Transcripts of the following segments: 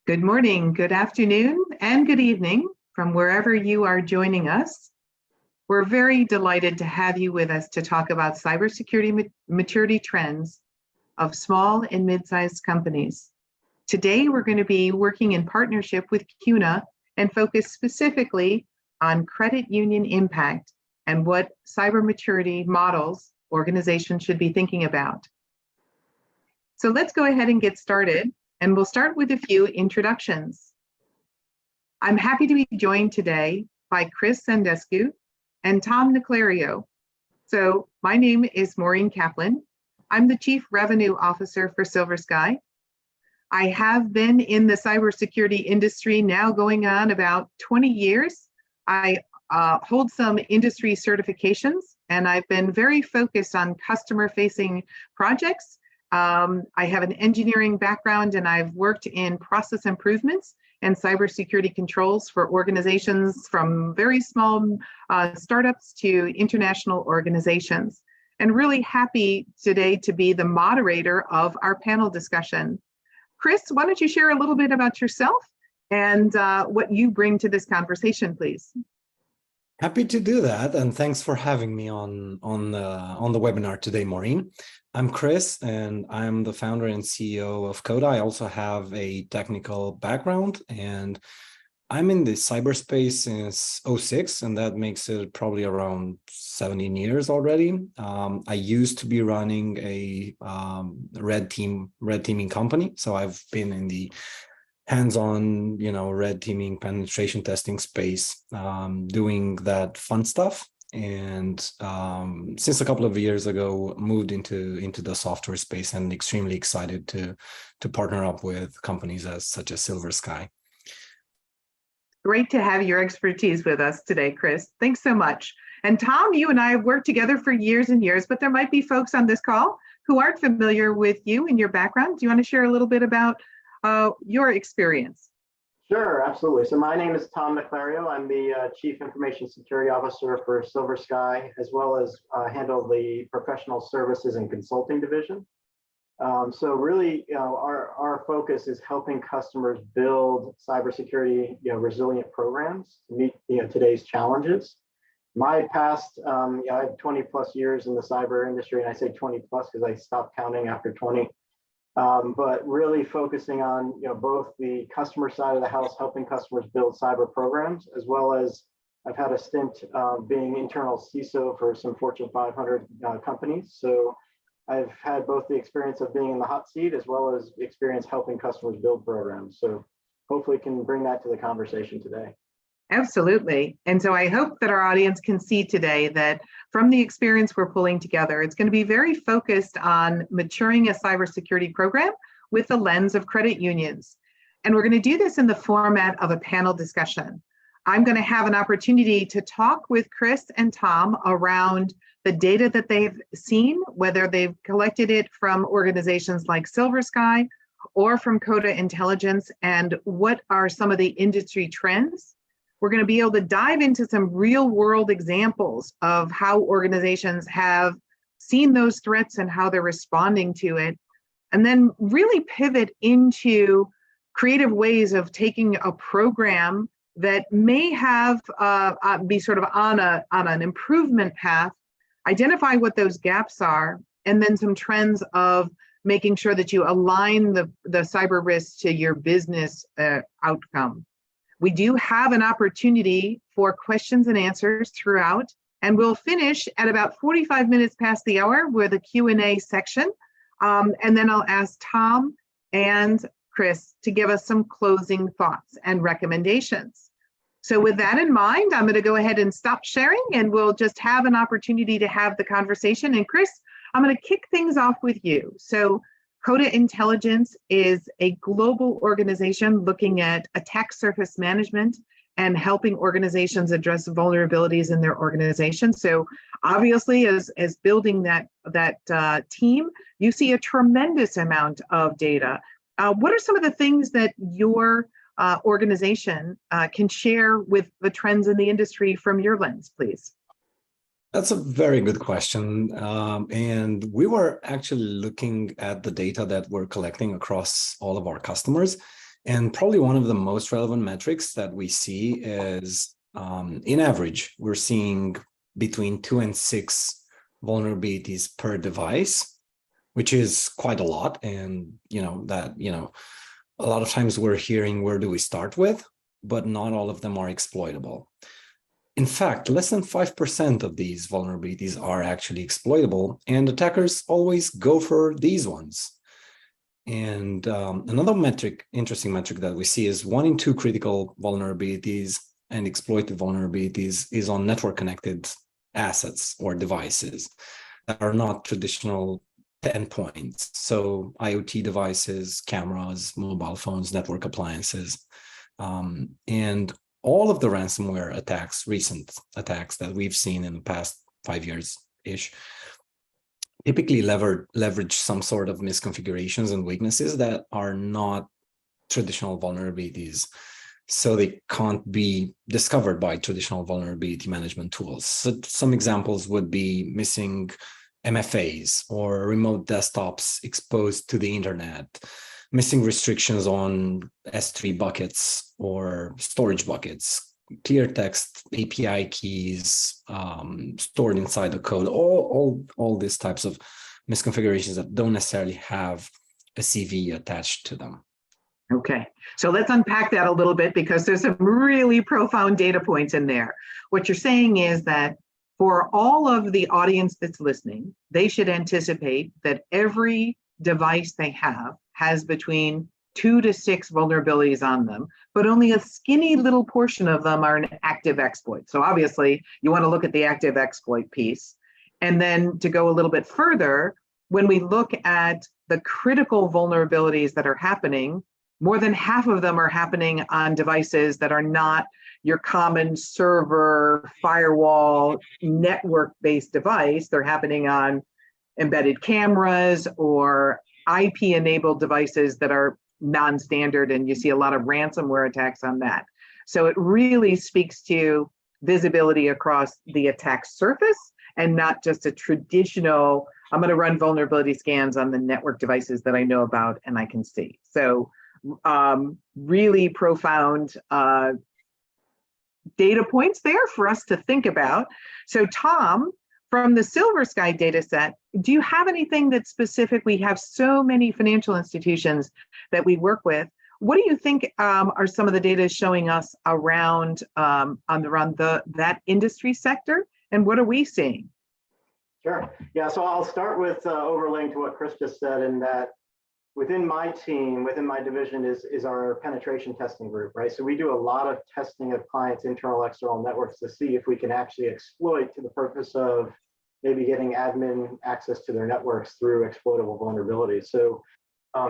Good morning, good afternoon, and good evening from wherever you are joining us. We're very delighted to have you with us to talk about cybersecurity maturity trends of small and mid-sized companies. Today, we're going to be working in partnership with CUNA and focus specifically on credit union impact and what cyber maturity models organizations should be thinking about. So let's go ahead and get started. And we'll start with a few introductions. I'm happy to be joined today by Chris Sandescu and Tom Neclerio. So my name is Maureen Kaplan. I'm the Chief Revenue Officer for SilverSky. I have been in the cybersecurity industry now going on about 20 years. I hold some industry certifications, and I've been very focused on customer-facing projects. I have an engineering background, and I've worked in process improvements and cybersecurity controls for organizations from very small startups to international organizations. And really happy today to be the moderator of our panel discussion. Chris, why don't you share a little bit about yourself and what you bring to this conversation, please? Happy to do that, and thanks for having me on the webinar today, Maureen. I'm Chris, and I'm the founder and CEO of CODA. I also have a technical background, and I'm in the cyberspace since 2006, and that makes it probably around 17 years already. I used to be running a red teaming company, so I've been in the hands-on, red teaming, penetration testing space, doing that fun stuff. And since a couple of years ago, moved into the software space, and extremely excited to partner up with companies such as SilverSky. Great to have your expertise with us today, Chris. Thanks so much. And Tom, you and I have worked together for years and years, but there might be folks on this call who aren't familiar with you and your background. Do you want to share a little bit about your experience? Sure, absolutely. So my name is Tom Neclerio. I'm the Chief Information Security Officer for SilverSky, as well as handle the professional services and consulting division. So really, our focus is helping customers build cybersecurity, resilient programs to meet today's challenges. My past, I have 20 plus years in the cyber industry, and I say 20 plus because I stopped counting after 20. But really focusing on both the customer side of the house, helping customers build cyber programs, as well as I've had a stint being internal CISO for some Fortune 500 companies. So I've had both the experience of being in the hot seat as well as the experience helping customers build programs. So hopefully can bring that to the conversation today. Absolutely. And so I hope that our audience can see today that from the experience we're pulling together, it's going to be very focused on maturing a cybersecurity program with the lens of credit unions. And we're going to do this in the format of a panel discussion. I'm going to have an opportunity to talk with Chris and Tom around the data that they've seen, whether they've collected it from organizations like SilverSky or from CODA Intelligence, and what are some of the industry trends. We're going to be able to dive into some real world examples of how organizations have seen those threats and how they're responding to it. And then really pivot into creative ways of taking a program that may have be sort of on an improvement path, identify what those gaps are, and then some trends of making sure that you align the cyber risks to your business outcome. We do have an opportunity for questions and answers throughout, and we'll finish at about 45 minutes past the hour with a Q&A section. And then I'll ask Tom and Chris to give us some closing thoughts and recommendations. So with that in mind, I'm going to go ahead and stop sharing, and we'll just have an opportunity to have the conversation. And Chris, I'm going to kick things off with you. So CODA Intelligence is a global organization looking at attack surface management and helping organizations address vulnerabilities in their organization. So obviously, as building that team, you see a tremendous amount of data. What are some of the things that your organization can share with the trends in the industry from your lens, please? That's a very good question. And we were actually looking at the data that we're collecting across all of our customers. And probably one of the most relevant metrics that we see is, in average, we're seeing between 2 and 6 vulnerabilities per device, which is quite a lot. And, a lot of times we're hearing, where do we start with? But not all of them are exploitable. In fact, less than 5% of these vulnerabilities are actually exploitable, and attackers always go for these ones. And another interesting metric that we see is 1 in 2 critical vulnerabilities and exploited vulnerabilities is on network connected assets or devices that are not traditional endpoints. So IoT devices, cameras, mobile phones, network appliances, and all of the ransomware attacks, recent attacks that we've seen in the past 5 years-ish, typically leverage some sort of misconfigurations and weaknesses that are not traditional vulnerabilities. So they can't be discovered by traditional vulnerability management tools. So some examples would be missing MFAs or remote desktops exposed to the internet, missing restrictions on S3 buckets or storage buckets, clear text API keys stored inside the code, all these types of misconfigurations that don't necessarily have a CV attached to them. Okay, so let's unpack that a little bit, because there's some really profound data points in there. What you're saying is that for all of the audience that's listening, they should anticipate that every device they have has between 2 to 6 vulnerabilities on them, but only a skinny little portion of them are an active exploit. So obviously, you want to look at the active exploit piece. And then to go a little bit further, when we look at the critical vulnerabilities that are happening, more than half of them are happening on devices that are not your common server, firewall, network-based device. They're happening on embedded cameras or IP-enabled devices that are non-standard, and you see a lot of ransomware attacks on that. So it really speaks to visibility across the attack surface and not just a traditional, I'm going to run vulnerability scans on the network devices that I know about and I can see. So really profound data points there for us to think about. So Tom, from the SilverSky data set, do you have anything that's specific? We have so many financial institutions that we work with. What do you think are some of the data showing us around that industry sector, and what are we seeing? Sure. Yeah, so I'll start with overlaying to what Chris just said, in that within my team, within my division is our penetration testing group, right? So we do a lot of testing of clients' internal, external networks to see if we can actually exploit to the purpose of maybe getting admin access to their networks through exploitable vulnerabilities. So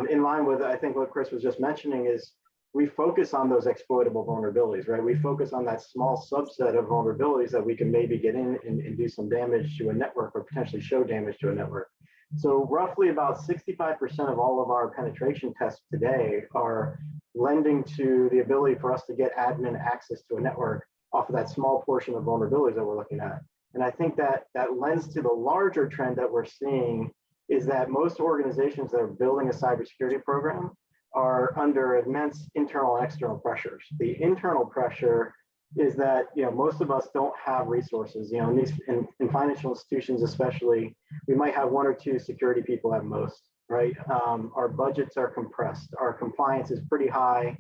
in line with, I think what Chris was just mentioning, is we focus on those exploitable vulnerabilities, right? We focus on that small subset of vulnerabilities that we can maybe get in and do some damage to a network, or potentially show damage to a network. So roughly about 65% of all of our penetration tests today are lending to the ability for us to get admin access to a network off of that small portion of vulnerabilities that we're looking at. And I think that lends to the larger trend that we're seeing, is that most organizations that are building a cybersecurity program are under immense internal and external pressures. The internal pressure is that most of us don't have resources. In financial institutions especially, we might have 1 or 2 security people at most, right? Our budgets are compressed. Our compliance is pretty high,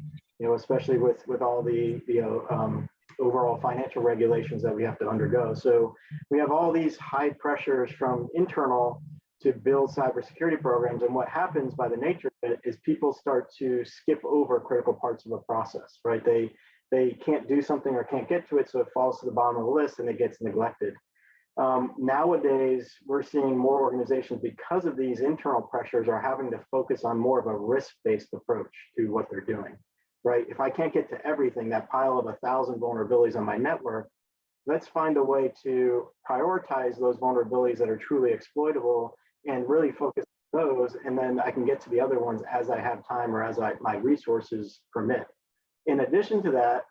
especially with all the overall financial regulations that we have to undergo. So we have all these high pressures from internal to build cybersecurity programs. And what happens by the nature of it is people start to skip over critical parts of a process, right? They can't do something or can't get to it, so it falls to the bottom of the list and it gets neglected. Nowadays, we're seeing more organizations, because of these internal pressures, are having to focus on more of a risk-based approach to what they're doing, right? If I can't get to everything, that pile of 1,000 vulnerabilities on my network, let's find a way to prioritize those vulnerabilities that are truly exploitable and really focus on those, and then I can get to the other ones as I have time or as my resources permit. In addition to that,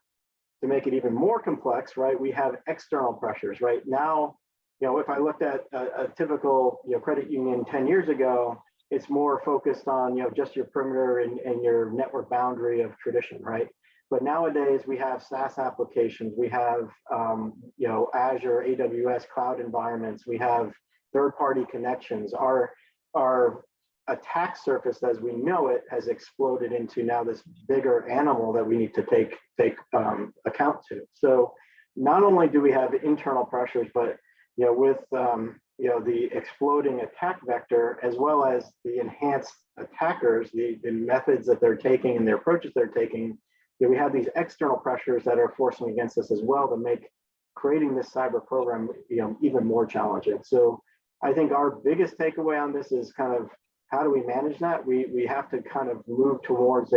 to make it even more complex, right, we have external pressures. Right now, if I looked at a typical credit union 10 years ago, it's more focused on, just your perimeter and your network boundary of tradition, right? But nowadays we have SaaS applications, we have, Azure, AWS cloud environments, we have third-party connections. Our attack surface as we know it has exploded into now this bigger animal that we need to take account to. So not only do we have internal pressures, but with the exploding attack vector, as well as the enhanced attackers, the methods that they're taking and the approaches they're taking, we have these external pressures that are forcing against us as well to make creating this cyber program even more challenging. So I think our biggest takeaway on this is kind of how do we manage that? We have to kind of move towards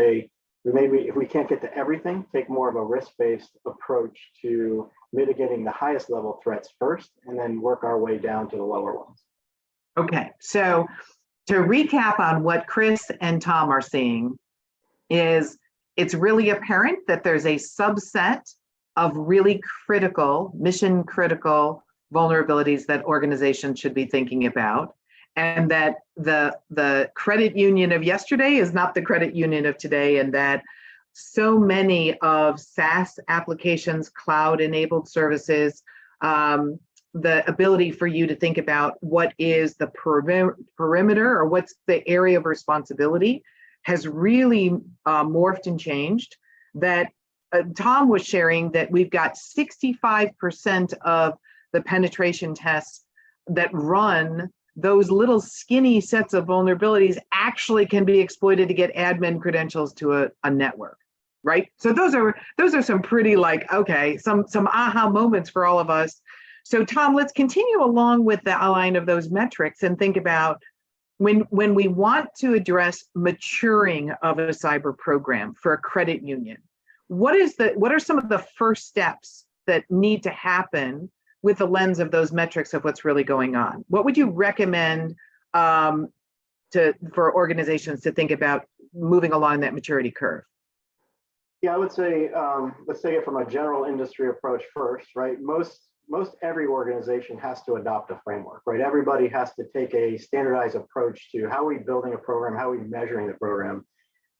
maybe if we can't get to everything, take more of a risk-based approach to mitigating the highest level threats first, and then work our way down to the lower ones. Okay, so to recap on what Chris and Tom are seeing is it's really apparent that there's a subset of really critical, mission critical vulnerabilities that organizations should be thinking about, and that the credit union of yesterday is not the credit union of today, and that so many of SaaS applications, cloud-enabled services, the ability for you to think about what is the perimeter or what's the area of responsibility has really morphed and changed. That Tom was sharing that we've got 65% of the penetration tests that run those little skinny sets of vulnerabilities actually can be exploited to get admin credentials to a network, right? So those are some pretty some aha moments for all of us. So Tom, let's continue along with the outline of those metrics and think about when we want to address maturing of a cyber program for a credit union, what are some of the first steps that need to happen with the lens of those metrics of what's really going on? What would you recommend for organizations to think about moving along that maturity curve? Yeah, I would say, let's take it from a general industry approach first, right? Most every organization has to adopt a framework, right? Everybody has to take a standardized approach to how are we building a program, how are we measuring the program.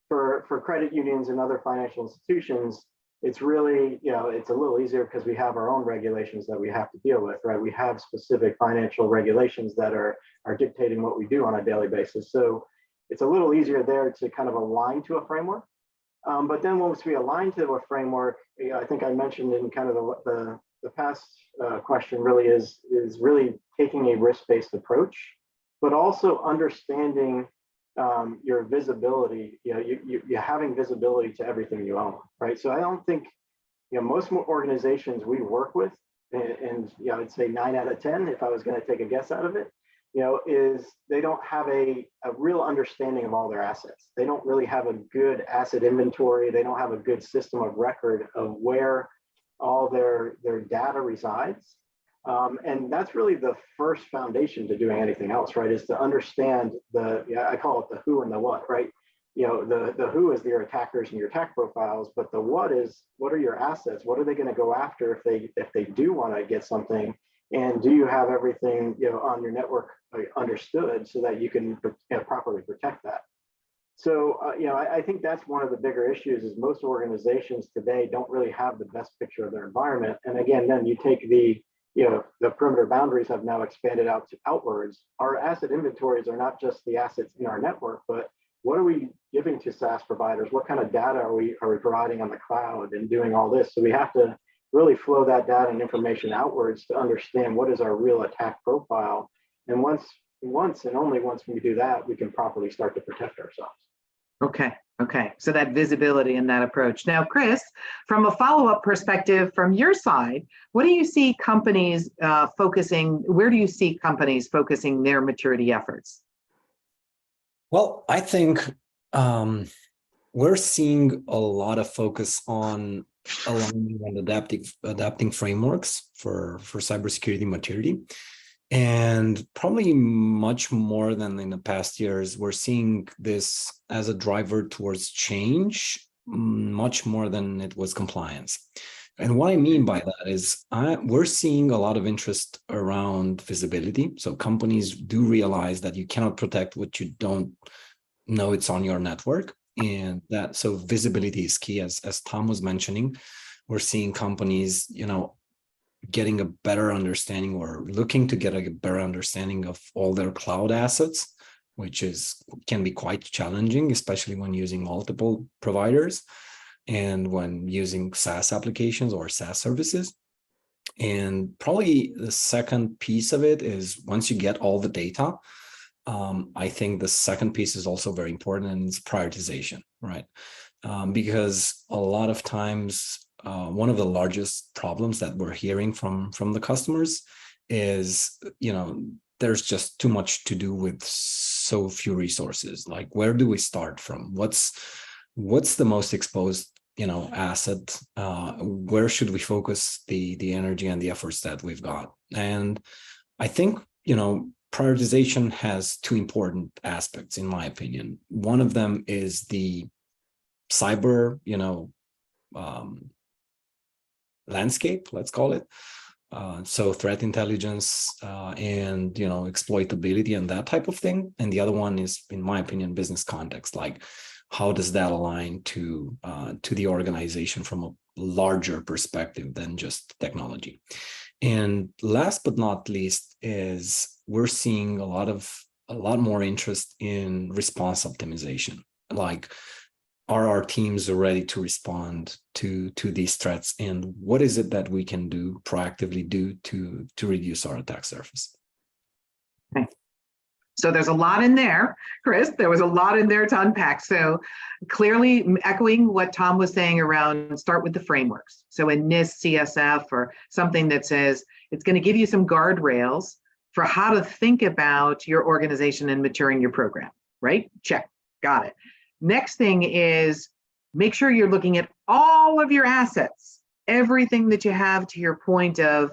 For credit unions and other financial institutions, it's really, it's a little easier because we have our own regulations that we have to deal with, right? We have specific financial regulations that are dictating what we do on a daily basis. So it's a little easier there to kind of align to a framework. But then once we align to a framework, I think I mentioned in kind of the past question really is really taking a risk-based approach, but also understanding your visibility, you're having visibility to everything you own, right? So I don't think, most organizations we work with, and I'd say 9 out of 10, if I was going to take a guess out of it, is they don't have a real understanding of all their assets. They don't really have a good asset inventory. They don't have a good system of record of where all their data resides. And that's really the first foundation to doing anything else, right? Is to understand I call it the who and the what, right? The who is your attackers and your attack profiles, but the what is, what are your assets? What are they going to go after if they do want to get something? And do you have everything on your network understood so that you can properly protect that? So I think that's one of the bigger issues is most organizations today don't really have the best picture of their environment. And again, then you take the perimeter boundaries have now expanded outwards. Our asset inventories are not just the assets in our network, but what are we giving to SaaS providers? What kind of data are we providing on the cloud and doing all this? So we have to really flow that data and information outwards to understand what is our real attack profile. And once and only once we do that, we can properly start to protect ourselves. Okay. So that visibility and that approach. Now, Chris, from a follow-up perspective from your side, what do you see companies where do you see companies focusing their maturity efforts? Well, I think we're seeing a lot of focus on aligning and adapting frameworks for cybersecurity maturity. And probably much more than in the past years, we're seeing this as a driver towards change, much more than it was compliance. And what I mean by that is we're seeing a lot of interest around visibility. So companies do realize that you cannot protect what you don't know it's on your network. And that, so visibility is key, as Tom was mentioning. We're seeing companies, getting a better understanding or looking to get a better understanding of all their cloud assets, which can be quite challenging, especially when using multiple providers and when using SaaS applications or SaaS services. And probably the second piece of it is once you get all the data, I think the second piece is also very important, and it's prioritization, right? Because a lot of times, one of the largest problems that we're hearing from the customers is, there's just too much to do with so few resources. Like, where do we start from? What's the most exposed, asset? Where should we focus the energy and the efforts that we've got? And I think, prioritization has two important aspects, in my opinion. One of them is the cyber, landscape, let's call it. So threat intelligence and, exploitability and that type of thing. And the other one is, in my opinion, business context. Like, how does that align to the organization from a larger perspective than just technology? And last but not least is we're seeing a lot more interest in response optimization. Like, are our teams ready to respond to these threats, and what is it that we can proactively do to reduce our attack surface? Okay. So there's a lot in there, Chris. There was a lot in there to unpack. So clearly echoing what Tom was saying around start with the frameworks. So in NIST, CSF, or something that says it's going to give you some guardrails for how to think about your organization and maturing your program, right? Check, got it. Next thing is make sure you're looking at all of your assets, everything that you have, to your point of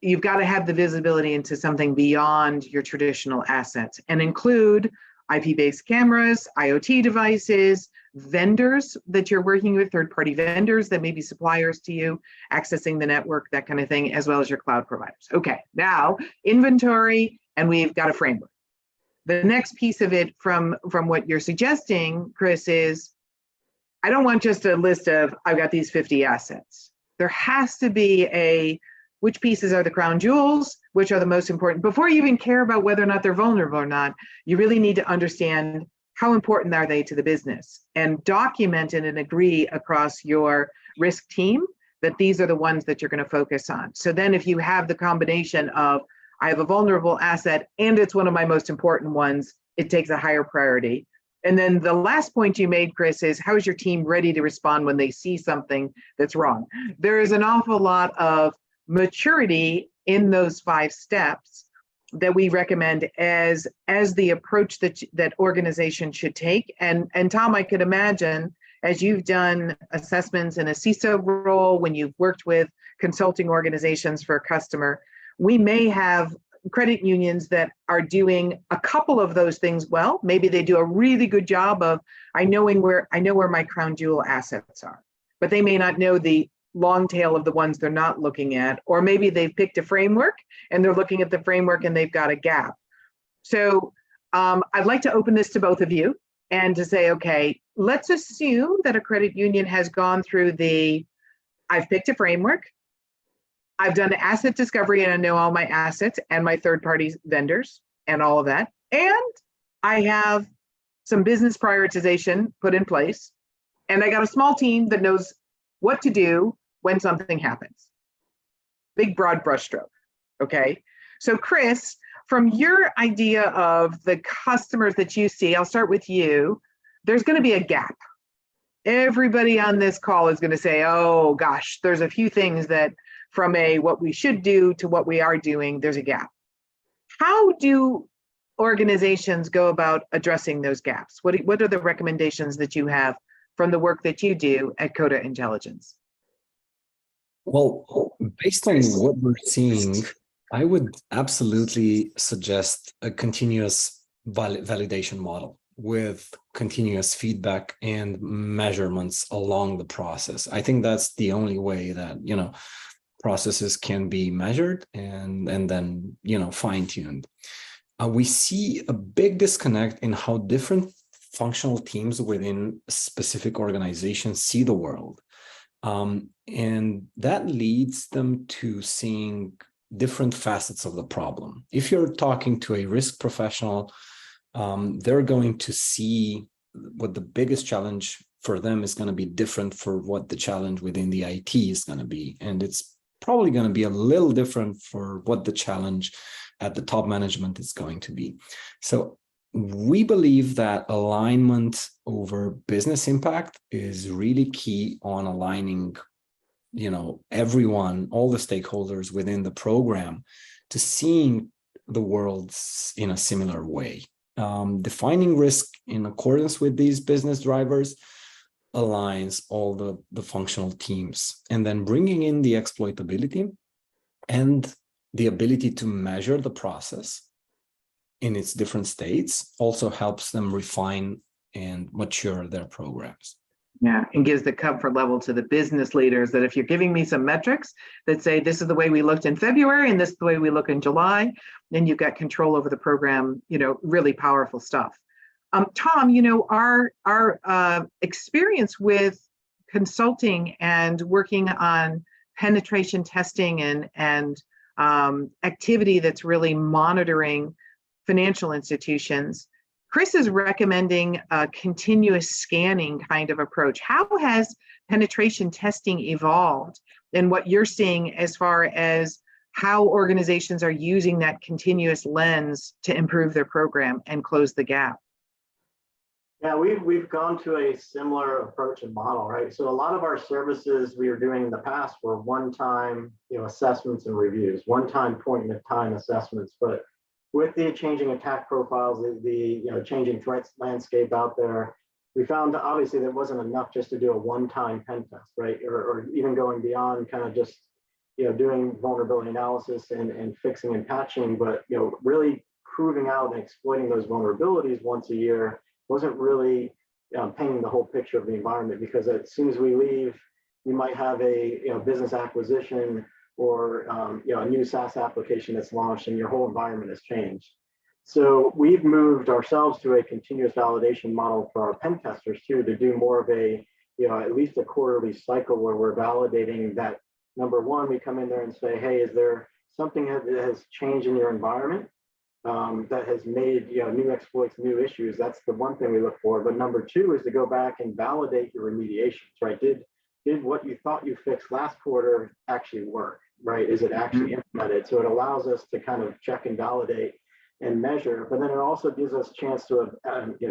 you've got to have the visibility into something beyond your traditional assets, and include IP-based cameras, IoT devices, vendors that you're working with, third-party vendors that may be suppliers to you, accessing the network, that kind of thing, as well as your cloud providers. Okay, now inventory, and we've got a framework. The next piece of it from what you're suggesting, Chris, is I don't want just a list of I've got these 50 assets. There has to be which pieces are the crown jewels, which are the most important. Before you even care about whether or not they're vulnerable or not, you really need to understand how important are they to the business, and document it and agree across your risk team that these are the ones that you're going to focus on. So then if you have the combination of I have a vulnerable asset and it's one of my most important ones, it takes a higher priority. And then the last point you made, Chris, is how is your team ready to respond when they see something that's wrong? There is an awful lot of maturity in those 5 steps that we recommend as the approach that organizations should take. And Tom, I could imagine, as you've done assessments in a CISO role, when you've worked with consulting organizations for a customer, we may have credit unions that are doing a couple of those things well. Maybe they do a really good job of I know where my crown jewel assets are, but they may not know the long tail of the ones they're not looking at, or maybe they've picked a framework and they're looking at the framework and they've got a gap. So I'd like to open this to both of you and to say, okay, let's assume that a credit union has gone through I've picked a framework, I've done asset discovery and I know all my assets and my third-party vendors and all of that, and I have some business prioritization put in place, and I got a small team that knows what to do when something happens. Big, broad brushstroke, okay? So Chris, from your idea of the customers that you see, I'll start with you, there's gonna be a gap. Everybody on this call is gonna say, oh gosh, there's a few things that from what we should do to what we are doing, there's a gap. How do organizations go about addressing those gaps? What are the recommendations that you have from the work that you do at CODA Intelligence? Well, based on what we're seeing, I would absolutely suggest a continuous validation model. with continuous feedback and measurements along the process. I think that's the only way that, processes can be measured and then, fine-tuned. We see a big disconnect in how different functional teams within specific organizations see the world. And that leads them to seeing different facets of the problem. If you're talking to a risk professional, they're going to see what the biggest challenge for them is going to be different for what the challenge within the IT is going to be. And it's probably going to be a little different for what the challenge at the top management is going to be. So we believe that alignment over business impact is really key on aligning, everyone, all the stakeholders within the program to seeing the world in a similar way. Defining risk in accordance with these business drivers aligns all the functional teams, and then bringing in the exploitability and the ability to measure the process in its different states also helps them refine and mature their programs. Yeah, and gives the comfort level to the business leaders that if you're giving me some metrics that say this is the way we looked in February and this is the way we look in July, then you've got control over the program, really powerful stuff. Tom, our experience with consulting and working on penetration testing and activity that's really monitoring financial institutions, Chris is recommending a continuous scanning kind of approach. How has penetration testing evolved and what you're seeing as far as how organizations are using that continuous lens to improve their program and close the gap? Yeah, we've gone to a similar approach and model, right? So a lot of our services we were doing in the past were one-time, assessments and reviews, one-time point-in-time assessments. But with the changing attack profiles, the changing threats landscape out there, we found that obviously there wasn't enough just to do a one-time pen test, right? Or even going beyond kind of just doing vulnerability analysis and fixing and patching, but really proving out and exploiting those vulnerabilities once a year wasn't really painting the whole picture of the environment, because as soon as we leave, you might have a business acquisition or a new SaaS application that's launched and your whole environment has changed. So we've moved ourselves to a continuous validation model for our pen testers too, to do more of a at least a quarterly cycle where we're validating that. Number one, we come in there and say, hey, is there something that has changed in your environment that has made new exploits, new issues? That's the one thing we look for. But number two is to go back and validate your remediations, right? Did what you thought you fixed last quarter actually work, right? Is it actually implemented? So it allows us to kind of check and validate and measure, but then it also gives us a chance to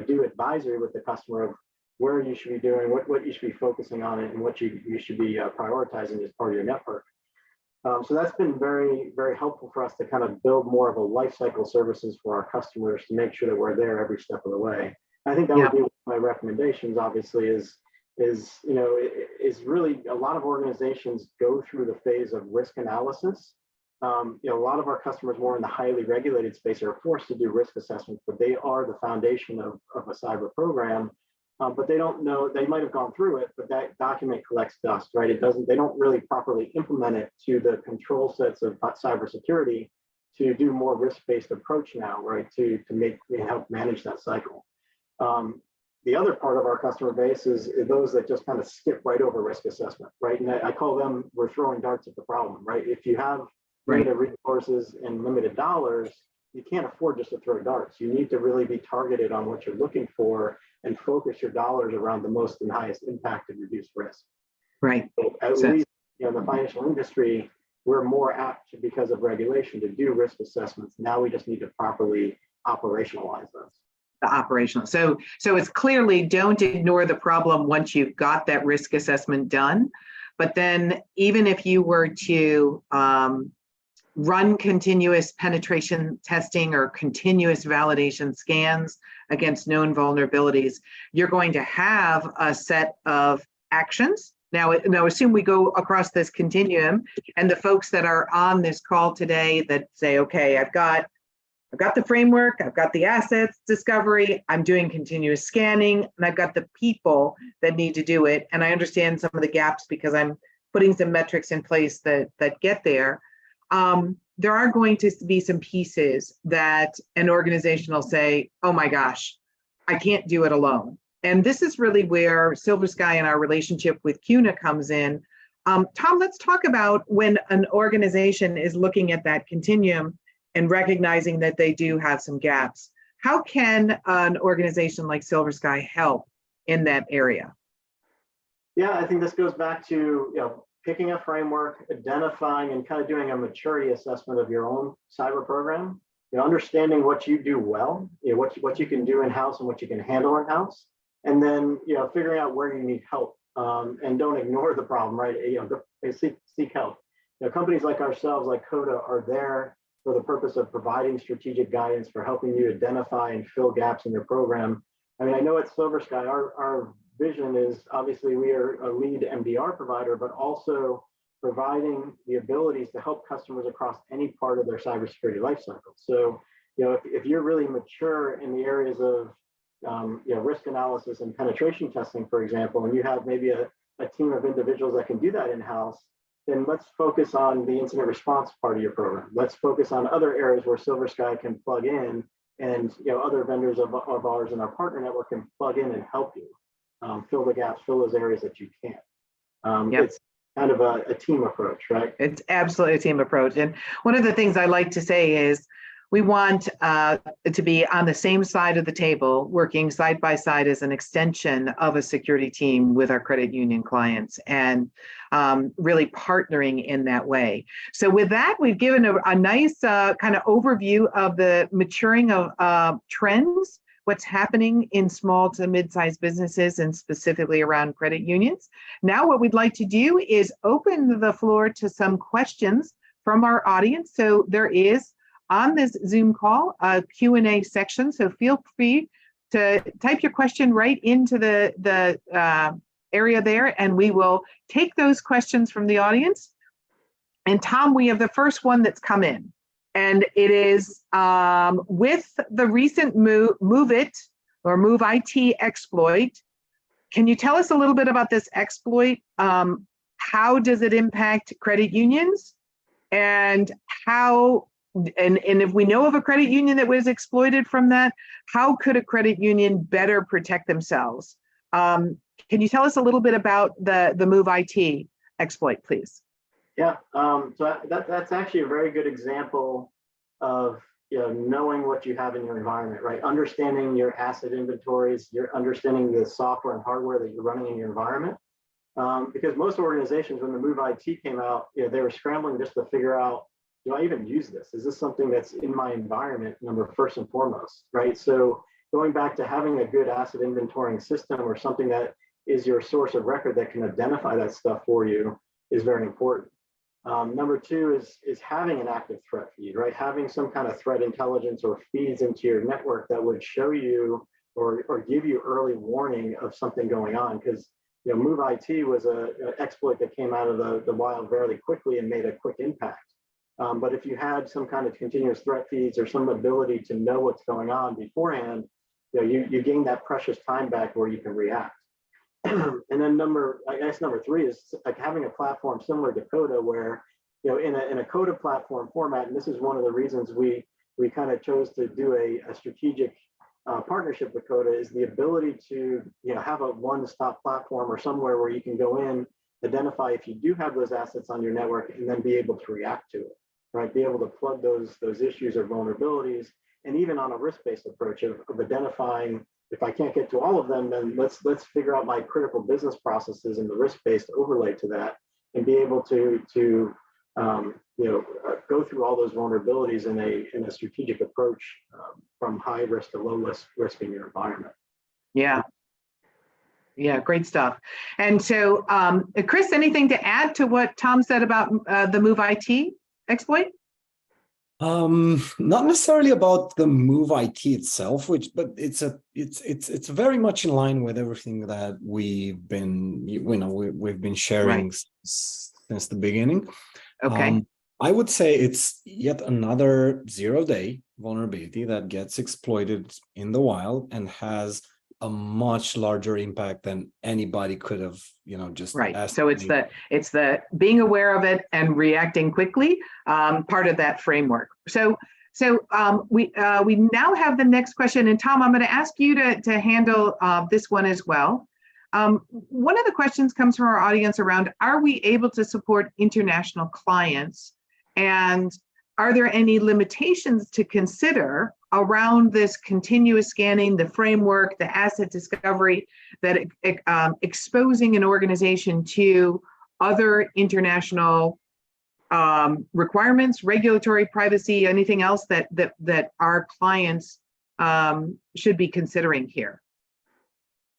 do advisory with the customer of where you should be doing, what you should be focusing on, and what you should be prioritizing as part of your network. So that's been very, very helpful for us to kind of build more of a life cycle services for our customers to make sure that we're there every step of the way. I think that would be one of my recommendations, obviously, is really a lot of organizations go through the phase of risk analysis. A lot of our customers more in the highly regulated space are forced to do risk assessments, but they are the foundation of a cyber program. But they don't know, they might have gone through it, but that document collects dust, right? They don't really properly implement it to the control sets of cybersecurity to do more risk-based approach now, right? To help manage that cycle. The other part of our customer base is those that just kind of skip right over risk assessment, right? And I call them, we're throwing darts at the problem, right? If you have limited resources and limited dollars, you can't afford just to throw darts. You need to really be targeted on what you're looking for and focus your dollars around the most and highest impact and reduce risk. Right. So at least in the financial industry, we're more apt because of regulation to do risk assessments. Now we just need to properly operationalize those. The operational. So it's clearly don't ignore the problem once you've got that risk assessment done. But then even if you were to run continuous penetration testing or continuous validation scans against known vulnerabilities, you're going to have a set of actions. Now assume we go across this continuum and the folks that are on this call today that say, okay, I've got I've got the framework, I've got the assets discovery, I'm doing continuous scanning, and I've got the people that need to do it. And I understand some of the gaps because I'm putting some metrics in place that get there. There are going to be some pieces that an organization will say, oh my gosh, I can't do it alone. And this is really where SilverSky and our relationship with CUNA comes in. Tom, let's talk about when an organization is looking at that continuum and recognizing that they do have some gaps. How can an organization like SilverSky help in that area? Yeah, I think this goes back to picking a framework, identifying and kind of doing a maturity assessment of your own cyber program. Understanding what you do well, what you can do in-house and what you can handle in-house, and then figuring out where you need help. And don't ignore the problem, right? Seek help. Companies like ourselves, like CODA, are there for the purpose of providing strategic guidance, for helping you identify and fill gaps in your program. I mean, I know at SilverSky, our vision is obviously we are a lead MDR provider, but also providing the abilities to help customers across any part of their cybersecurity lifecycle. So, if you're really mature in the areas of risk analysis and penetration testing, for example, and you have maybe a team of individuals that can do that in-house, then let's focus on the incident response part of your program. Let's focus on other areas where SilverSky can plug in, and other vendors of ours in our partner network can plug in and help you fill the gaps, fill those areas that you can't. It's kind of a team approach, right? It's absolutely a team approach. And one of the things I like to say is we want to be on the same side of the table, working side by side as an extension of a security team with our credit union clients, and really partnering in that way. So with that, we've given a nice kind of overview of the maturing of trends, what's happening in small to mid-sized businesses and specifically around credit unions. Now what we'd like to do is open the floor to some questions from our audience. So there is on this Zoom call a Q&A section, so feel free to type your question right into the area there, and we will take those questions from the audience. And Tom, we have the first one that's come in. And it is with the recent Move IT exploit. Can you tell us a little bit about this exploit? How does it impact credit unions? And if we know of a credit union that was exploited from that, how could a credit union better protect themselves? Can you tell us a little bit about the Move IT exploit, please? Yeah, so that's actually a very good example of knowing what you have in your environment, right? Understanding your asset inventories, you're understanding the software and hardware that you're running in your environment. Because most organizations, when the Move IT came out, they were scrambling just to figure out, do I even use this? Is this something that's in my environment, first and foremost, right? So going back to having a good asset inventorying system or something that is your source of record that can identify that stuff for you is very important. Number two is having an active threat feed, right? Having some kind of threat intelligence or feeds into your network that would show you or give you early warning of something going on. Because Move IT was an exploit that came out of the wild fairly quickly and made a quick impact. But if you had some kind of continuous threat feeds or some ability to know what's going on beforehand, you gain that precious time back where you can react. And then number three is like having a platform similar to CODA, where in a CODA platform format, and this is one of the reasons we kind of chose to do a strategic partnership with CODA, is the ability to have a one-stop platform or somewhere where you can go in, identify if you do have those assets on your network, and then be able to react to it, right? Be able to plug those issues or vulnerabilities, and even on a risk-based approach of identifying, if I can't get to all of them, then let's figure out my critical business processes and the risk-based overlay to that, and be able to go through all those vulnerabilities in a strategic approach from high risk to low risk in your environment. Yeah, great stuff. And so, Chris, anything to add to what Tom said about the Move IT exploit? Not necessarily about the Move IT itself, but it's very much in line with everything that we've been sharing, right, since the beginning. Okay. I would say it's yet another zero-day vulnerability that gets exploited in the wild and has a much larger impact than anybody could have, just Right. So it's estimated. the being aware of it and reacting quickly, part of that framework. So we now have the next question, and Tom, I'm going to ask you to handle this one as well. One of the questions comes from our audience around: are we able to support international clients, and are there any limitations to consider around this continuous scanning, the framework, the asset discovery, that exposing an organization to other international requirements, regulatory, privacy, anything else that our clients should be considering here?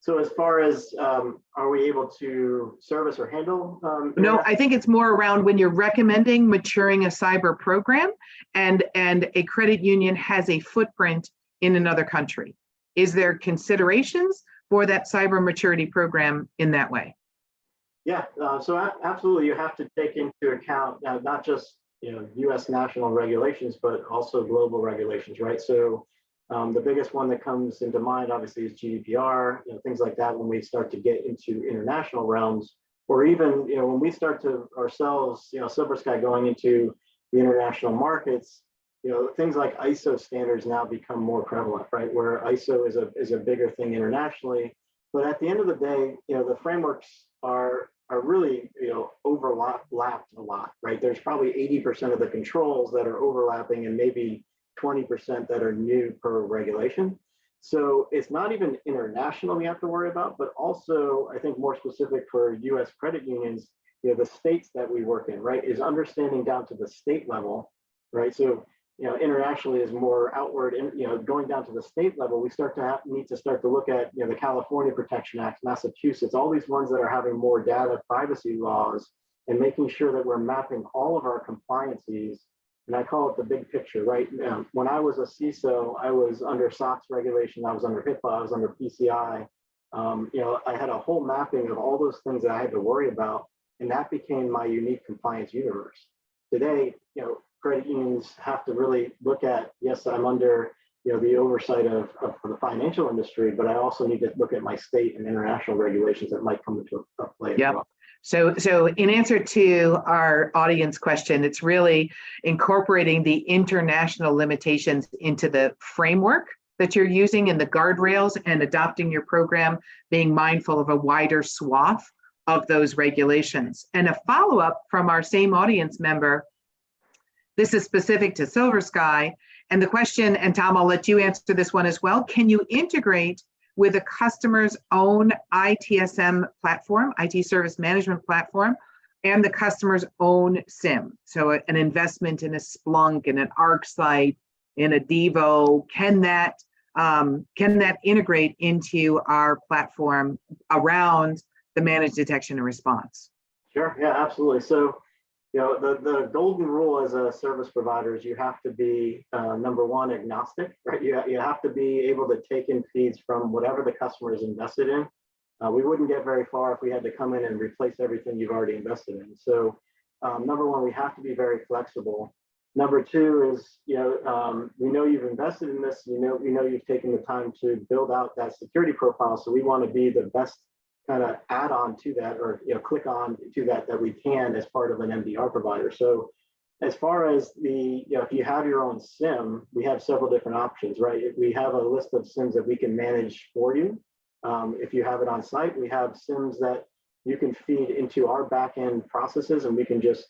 So as far as, are we able to service or handle? No, I think it's more around when you're recommending maturing a cyber program and a credit union has a footprint in another country. Is there considerations for that cyber maturity program in that way? Yeah, so absolutely, you have to take into account not just U.S. national regulations, but also global regulations, right? So the biggest one that comes into mind, obviously, is GDPR, things like that. When we start to get into international realms, or even when we start to ourselves, SilverSky going into the international markets, things like ISO standards now become more prevalent, right? Where ISO is a bigger thing internationally. But at the end of the day, the frameworks are really overlapped a lot, right? There's probably 80% of the controls that are overlapping, and maybe 20% that are new per regulation. So it's not even international we have to worry about, but also I think more specific for US credit unions, the states that we work in, right, is understanding down to the state level, right? So internationally is more outward, and going down to the state level, we need to start to look at the California Protection Act, Massachusetts, all these ones that are having more data privacy laws, and making sure that we're mapping all of our compliances. And I call it the big picture, right? When I was a CISO, I was under SOX regulation, I was under HIPAA, I was under PCI. I had a whole mapping of all those things that I had to worry about, and that became my unique compliance universe. Today, credit unions have to really look at, yes, I'm under the oversight of the financial industry, but I also need to look at my state and international regulations that might come into play as well. So in answer to our audience question, it's really incorporating the international limitations into the framework that you're using in the guardrails, and adopting your program, being mindful of a wider swath of those regulations. And a follow-up from our same audience member, this is specific to SilverSky, and the question, and Tom, I'll let you answer this one as well: can you integrate with a customer's own ITSM platform, IT service management platform, and the customer's own SIM? So an investment in a Splunk, in an ArcSight, in a Devo, can that integrate into our platform around the managed detection and response? Sure, yeah, absolutely. So the golden rule as a service provider is you have to be, number one, agnostic, right? You have to be able to take in feeds from whatever the customer is invested in. We wouldn't get very far if we had to come in and replace everything you've already invested in. So number one, we have to be very flexible. Number two is, we know you've invested in this, we know you've taken the time to build out that security profile. So we want to be the best kind of add on to that, or click on to that we can as part of an MDR provider. So as far as the, if you have your own SIM, we have several different options, right? We have a list of SIMs that we can manage for you. If you have it on site, we have SIMs that you can feed into our backend processes, and we can just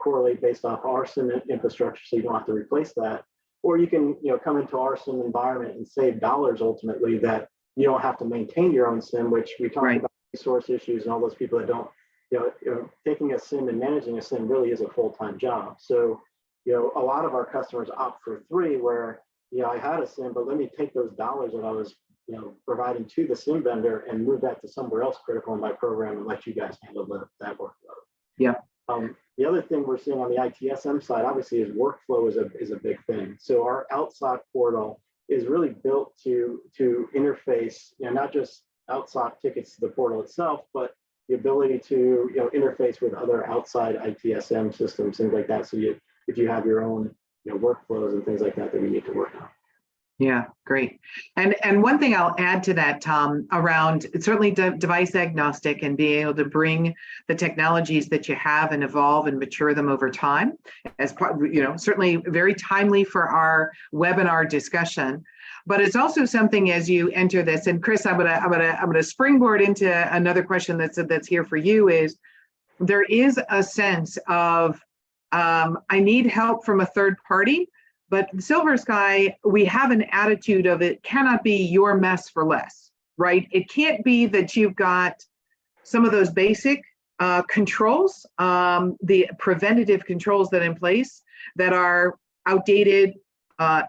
correlate based off our SIM infrastructure, so you don't have to replace that. Or you can come into our SIM environment and save dollars ultimately, that you don't have to maintain your own SIM, which we talked about resource issues and all those people that don't, taking a SIM and managing a SIM really is a full-time job. So, a lot of our customers opt for 3, where, I had a SIM, but let me take those dollars that I was, providing to the SIM vendor and move that to somewhere else critical in my program, and let you guys handle that workload. Yeah. The other thing we're seeing on the ITSM side, obviously, is workflow is a big thing. So our OutSOC portal is really built to interface, not just OutSOC tickets to the portal itself, but the ability to interface with other outside ITSM systems, things like that. So if you have your own workflows and things like that that we need to work on. Yeah, great. And one thing I'll add to that, Tom, around certainly device agnostic and being able to bring the technologies that you have and evolve and mature them over time as part, certainly very timely for our webinar discussion. But it's also something as you enter this, and Chris, I'm gonna springboard into another question that's here for you. Is there is a sense of I need help from a third party. But SilverSky, we have an attitude of it cannot be your mess for less, right? It can't be that you've got some of those basic controls, the preventative controls that are in place that are outdated,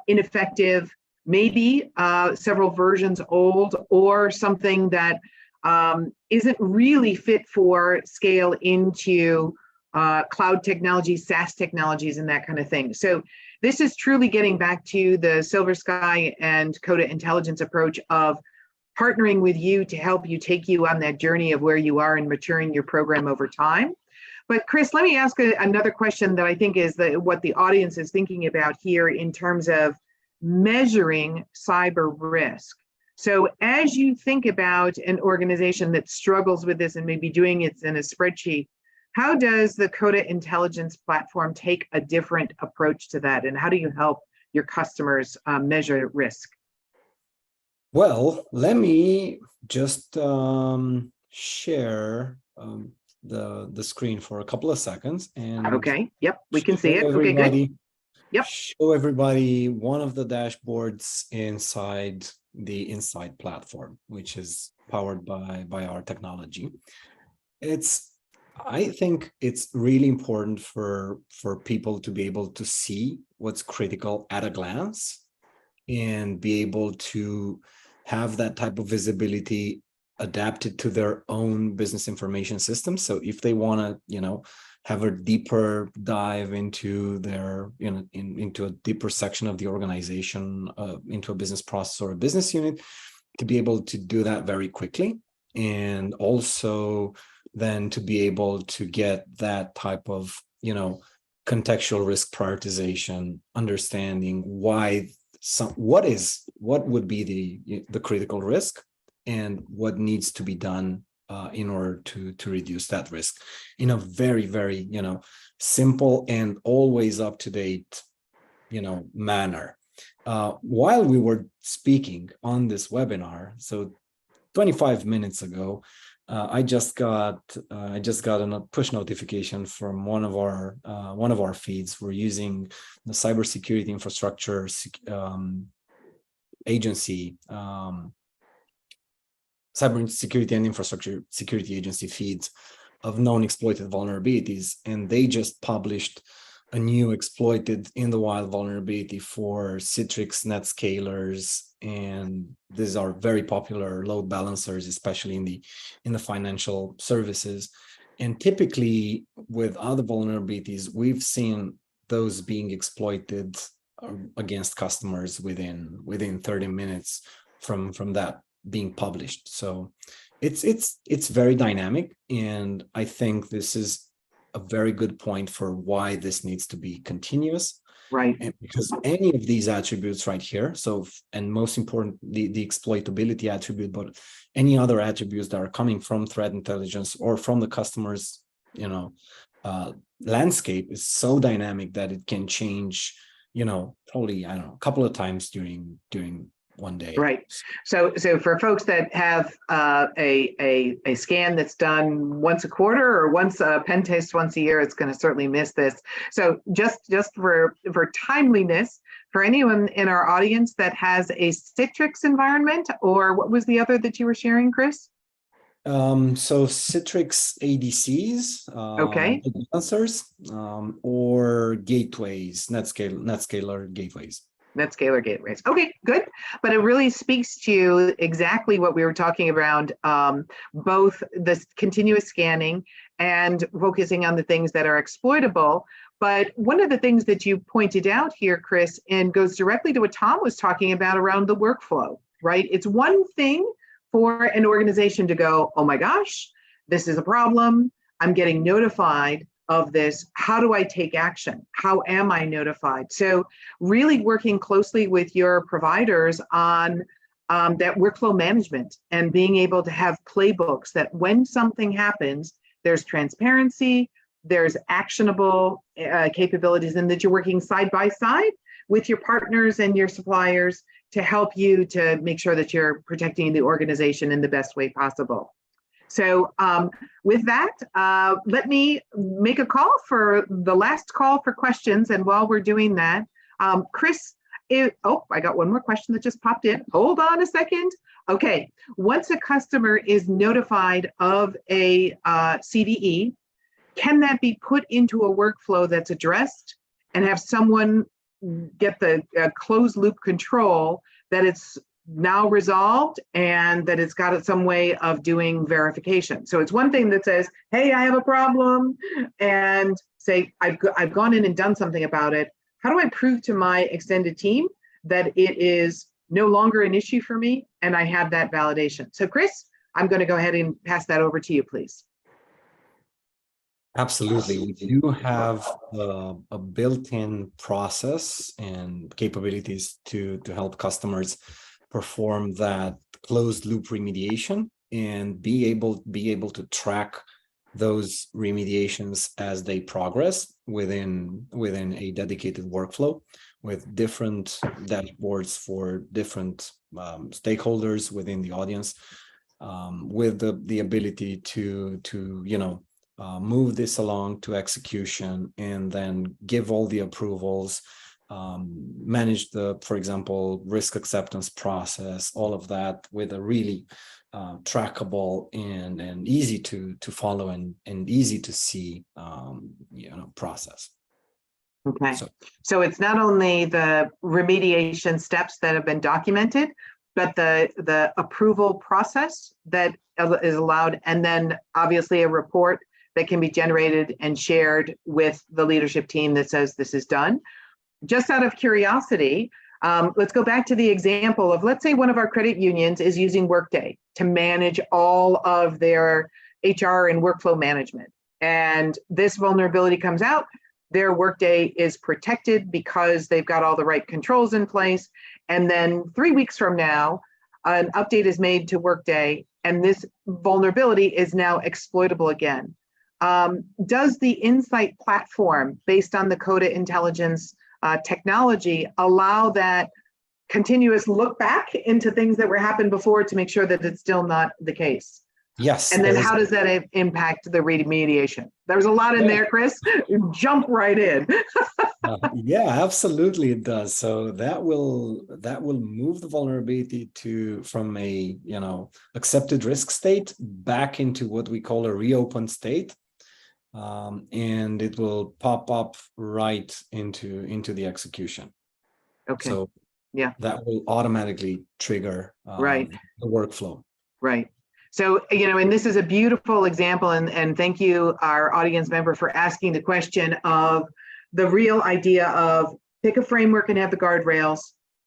ineffective, maybe several versions old, or something that isn't really fit for scale into cloud technologies, SaaS technologies, and that kind of thing. So this is truly getting back to the SilverSky and CODA intelligence approach of partnering with you to help you take you on that journey of where you are in maturing your program over time. But Chris, let me ask another question that I think is what the audience is thinking about here in terms of measuring cyber risk. So as you think about an organization that struggles with this and maybe doing it in a spreadsheet, how does the CODA intelligence platform take a different approach to that? And how do you help your customers measure risk? Well, let me just share the screen for a couple of seconds. And okay, yep, we can see it. Okay, good. Yep. Show everybody one of the dashboards inside the Insight platform, which is powered by our technology. I think it's really important for people to be able to see what's critical at a glance and be able to have that type of visibility adapted to their own business information system. So if they want to, have a deeper dive into their, into a deeper section of the organization, into a business process or a business unit, to be able to do that very quickly. And also then to be able to get that type of, contextual risk prioritization, understanding what would be the critical risk and what needs to be done in order to reduce that risk in a very, very, simple and always up to date, manner. While we were speaking on this webinar, so 25 minutes ago, I just got a push notification from one of our feeds. We're using the Cybersecurity Infrastructure Agency, Cybersecurity and Infrastructure Security Agency feeds of known exploited vulnerabilities, and they just published a new exploited in the wild vulnerability for Citrix NetScalers, and these are very popular load balancers, especially in the financial services. And typically with other vulnerabilities, we've seen those being exploited against customers within 30 minutes from that being published. So it's very dynamic, and I think this is a very good point for why this needs to be continuous. Right. And because any of these attributes right here, and most important, the exploitability attribute, but any other attributes that are coming from threat intelligence or from the customer's, landscape is so dynamic that it can change, probably, I don't know, a couple of times during one day. Right. So for folks that have a scan that's done once a quarter or once a pen test once a year, it's going to certainly miss this. So just for timeliness, for anyone in our audience that has a Citrix environment, or what was the other that you were sharing, Chris? So Citrix ADCs, okay, answers, or gateways, NetScaler gateways. NetScaler gateways. Okay, good. But it really speaks to exactly what we were talking about, both the continuous scanning and focusing on the things that are exploitable. But one of the things that you pointed out here, Chris, and goes directly to what Tom was talking about around the workflow, right? It's one thing for an organization to go, oh my gosh, this is a problem. I'm getting notified of this. How do I take action? How am I notified? So really working closely with your providers on that workflow management and being able to have playbooks that when something happens, there's transparency, there's actionable capabilities, and that you're working side by side with your partners and your suppliers to help you to make sure that you're protecting the organization in the best way possible. So with that, let me make a call for the last call for questions. And while we're doing that, Chris, I got one more question that just popped in. Hold on a second. Okay, once a customer is notified of a CVE, can that be put into a workflow that's addressed and have someone get the closed loop control that it's now resolved and that it's got some way of doing verification? So it's one thing that says, hey, I have a problem, and say, I've gone in and done something about it. How do I prove to my extended team that it is no longer an issue for me and I have that validation? So Chris, I'm going to go ahead and pass that over to you, please. Absolutely. We do have a built-in process and capabilities to help customers perform that closed loop remediation and be able to track those remediations as they progress within a dedicated workflow with different dashboards for different stakeholders within the audience, with the ability to move this along to execution and then give all the approvals, manage the, for example, risk acceptance process, all of that with a really trackable and easy to follow and easy to see process. Okay, so it's not only the remediation steps that have been documented, but the approval process that is allowed, and then obviously a report that can be generated and shared with the leadership team that says this is done. Just out of curiosity, let's go back to the example of, let's say one of our credit unions is using Workday to manage all of their HR and workflow management. And this vulnerability comes out, their Workday is protected because they've got all the right controls in place. And then 3 weeks from now, an update is made to Workday, and this vulnerability is now exploitable again. Does the Insight platform, based on the CODA intelligence technology, allow that continuous look back into things that were happened before to make sure that it's still not the case? Yes. And then how does that impact the remediation? There's a lot in there, Chris. Jump right in. Yeah, absolutely it does. So that will move the vulnerability from a accepted risk state back into what we call a reopened state. And it will pop up right into the execution. Okay. So yeah, that will automatically trigger right the workflow. Right. So, and this is a beautiful example, and thank you, our audience member, for asking the question of the real idea of pick a framework and have the guardrails,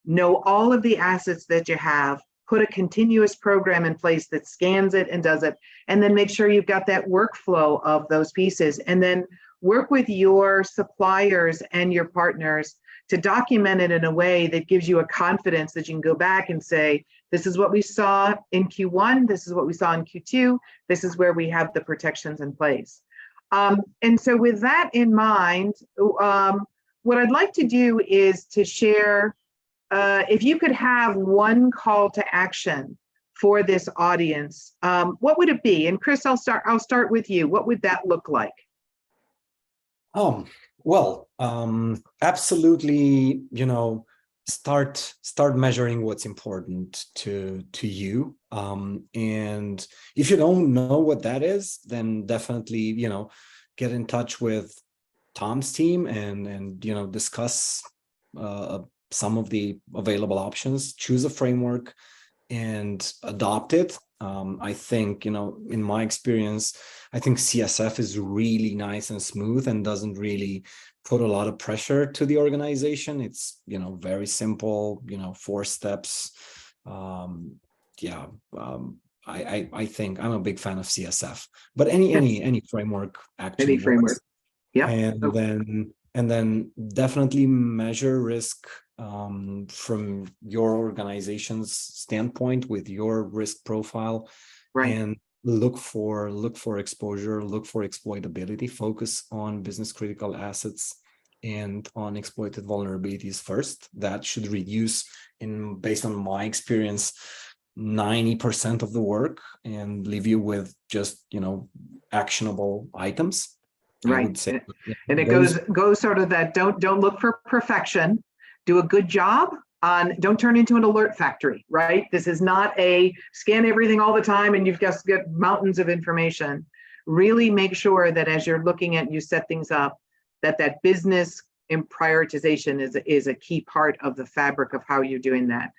know all of the assets that you have, put a continuous program in place that scans it and does it, and then make sure you've got that workflow of those pieces, and then work with your suppliers and your partners to document it in a way that gives you a confidence that you can go back and say, this is what we saw in Q1, this is what we saw in Q2, this is where we have the protections in place. And so with that in mind, what I'd like to do is to share, if you could have one call to action for this audience, what would it be? And Chris, I'll start with you. What would that look like? Well, absolutely, start measuring what's important to you. And if you don't know what that is, then definitely, get in touch with Tom's team and discuss some of the available options, choose a framework and adopt it. I think, in my experience, I think CSF is really nice and smooth and doesn't really put a lot of pressure to the organization. It's, very simple, 4 steps. I think I'm a big fan of CSF, but any framework actually Any framework. works. Yeah. And then definitely measure risk from your organization's standpoint with your risk profile, Right. and look for exposure, look for exploitability, focus on business critical assets and on exploited vulnerabilities first. That should reduce, based on my experience, 90% of the work and leave you with just, actionable items. Right. I would say. And it goes sort of that don't look for perfection, do a good job on, don't turn into an alert factory, right? This is not a scan everything all the time and you've just got mountains of information. Really make sure that as you're looking at, you set things up, that business and prioritization is a key part of the fabric of how you're doing that.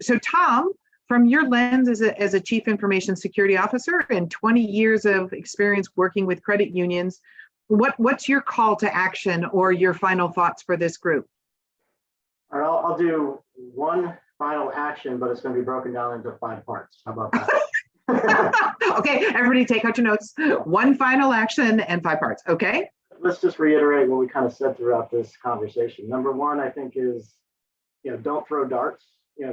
So Tom, from your lens as a Chief Information Security Officer and 20 years of experience working with credit unions, what's your call to action or your final thoughts for this group? All right, I'll do one final action, but it's going to be broken down into 5 parts. How about that? Okay, everybody take out your notes. One final action and 5 parts, okay? Let's just reiterate what we kind of said throughout this conversation. Number one, I think, is, don't throw darts.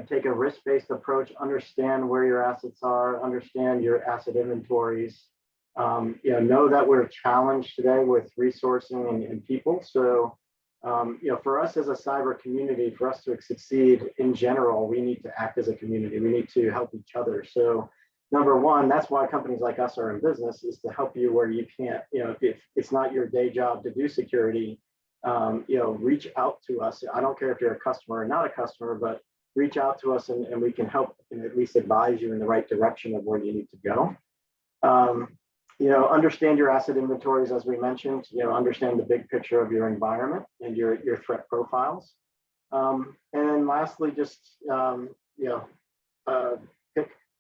Take a risk-based approach, understand where your assets are, understand your asset inventories. Know that we're challenged today with resourcing and people. So, for us as a cyber community, for us to succeed in general, we need to act as a community. We need to help each other. So, number one, that's why companies like us are in business, is to help you where you can't. If it's not your day job to do security, reach out to us. I don't care if you're a customer or not a customer, but reach out to us and we can help and at least advise you in the right direction of where you need to go. Understand your asset inventories, as we mentioned, understand the big picture of your environment and your threat profiles. And then lastly, just,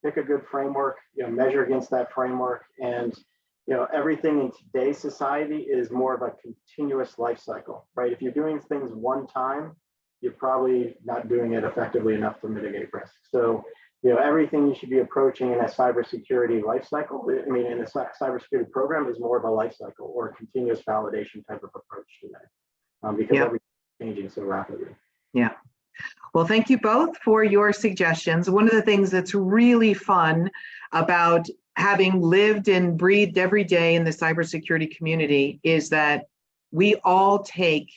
pick a good framework, measure against that framework. And, everything in today's society is more of a continuous life cycle, right? If you're doing things one time, you're probably not doing it effectively enough to mitigate risk. So, everything you should be approaching in a cybersecurity life cycle, in a cybersecurity program, is more of a life cycle or a continuous validation type of approach today, because everything's changing so rapidly. Yeah. Well, thank you both for your suggestions. One of the things that's really fun about having lived and breathed every day in the cybersecurity community is that we all take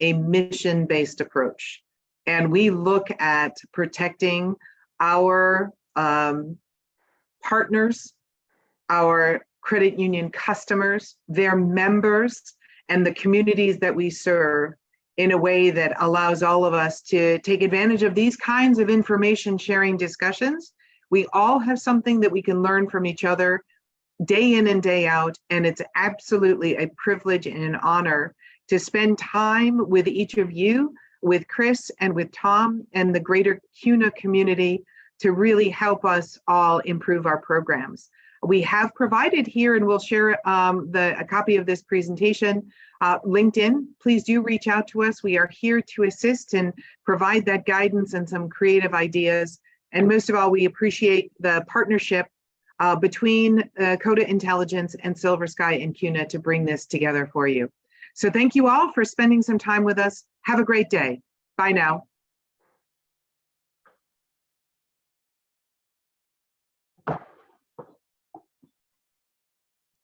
a mission-based approach, and we look at protecting our partners, our credit union customers, their members, and the communities that we serve in a way that allows all of us to take advantage of these kinds of information sharing discussions. We all have something that we can learn from each other day in and day out, and it's absolutely a privilege and an honor to spend time with each of you, with Chris and with Tom and the greater CUNA community to really help us all improve our programs. We have provided here, and we'll share a copy of this presentation, LinkedIn. Please do reach out to us. We are here to assist and provide that guidance and some creative ideas. And most of all, we appreciate the partnership between CODA Intelligence and SilverSky and CUNA to bring this together for you. So thank you all for spending some time with us. Have a great day. Bye now.